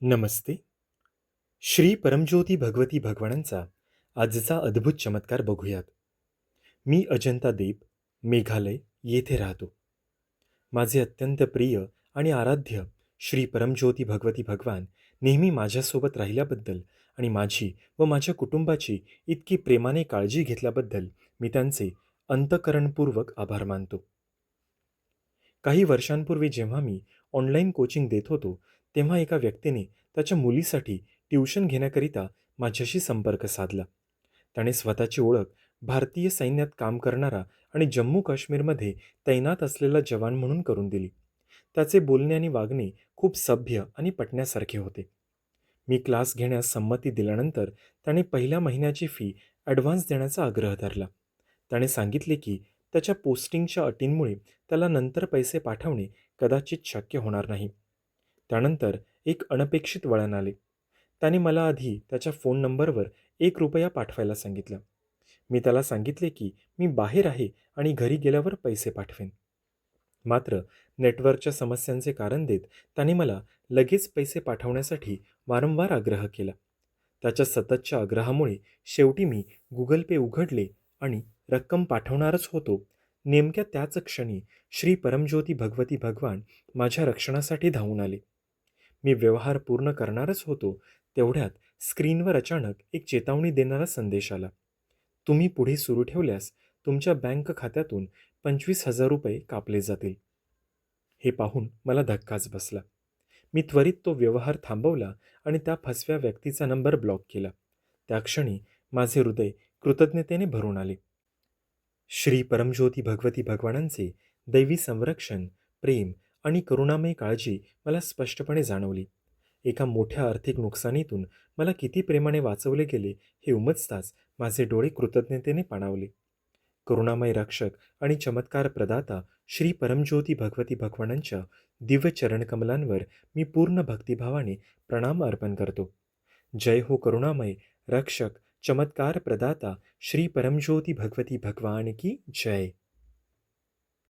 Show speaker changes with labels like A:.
A: नमस्ते. श्री परमज्योती भगवती भगवानांचा आजचा अद्भुत चमत्कार बघूयात. मी अजंता देव, मेघालय येथे राहतो. माझे अत्यंत प्रिय आणि आराध्य श्री परमज्योती भगवती भगवान नेहमी माझ्यासोबत राहिल्याबद्दल आणि माझी व माझ्या कुटुंबाची इतकी प्रेमाने काळजी घेतल्याबद्दल मी त्यांचे अंतःकरणपूर्वक आभार मानतो. काही वर्षांपूर्वी जेव्हा मी ऑनलाईन कोचिंग देत होतो, तेव्हा एका व्यक्तीने त्याच्या मुलीसाठी ट्युशन घेण्याकरिता माझ्याशी संपर्क साधला. त्याने स्वतःची ओळख भारतीय सैन्यात काम करणारा आणि जम्मू काश्मीरमध्ये तैनात असलेला जवान म्हणून करून दिली. त्याचे बोलणे आणि वागणे खूप सभ्य आणि पटण्यासारखे होते. मी क्लास घेण्यास संमती दिल्यानंतर त्याने पहिल्या महिन्याची फी ॲडव्हान्स देण्याचा आग्रह धरला. त्याने सांगितले की त्याच्या पोस्टिंगच्या अटींमुळे त्याला नंतर पैसे पाठवणे कदाचित शक्य होणार नाही. त्यानंतर एक अनपेक्षित वळण आले. त्याने मला आधी त्याच्या फोन नंबरवर ₹1 पाठवायला सांगितलं. मी त्याला सांगितले की मी बाहेर आहे आणि घरी गेल्यावर पैसे पाठवेन. मात्र नेटवर्कच्या समस्यांचे कारण देत त्याने मला लगेच पैसे पाठवण्यासाठी वारंवार आग्रह केला. त्याच्या सततच्या आग्रहामुळे शेवटी मी गुगल पे उघडले आणि रक्कम पाठवणारच होतो. नेमक्या त्याच क्षणी श्री परमज्योती भगवती भगवान माझ्या रक्षणासाठी धावून आले. मी व्यवहार पूर्ण करणारच होतो, तेवढ्यात स्क्रीनवर अचानक एक चेतावणी देणारा संदेश आला. तुम्ही पुढे सुरू ठेवल्यास तुमच्या बँक खात्यातून ₹25,000 कापले जातील. हे पाहून मला धक्काच बसला. मी त्वरित तो व्यवहार थांबवला आणि त्या फसव्या व्यक्तीचा नंबर ब्लॉक केला. त्या क्षणी माझे हृदय कृतज्ञतेने भरून आले. श्री परमज्योती भगवती भगवानांचे दैवी संरक्षण, प्रेम आणि करुणामय काळजी मला स्पष्टपणे जाणवली. एका मोठ्या आर्थिक नुकसानीतून मला किती प्रेमाने वाचवले गेले हे उमजताच माझे डोळे कृतज्ञतेने पाणावले. करुणामय रक्षक आणि चमत्कार प्रदाता श्री परमज्योती भगवती भगवानांच्या दिव्य चरणकमलांवर मी पूर्ण भक्तिभावाने प्रणाम अर्पण करतो. जय हो करुणामय रक्षक चमत्कार प्रदाता श्री परमज्योती भगवती भगवान की जय.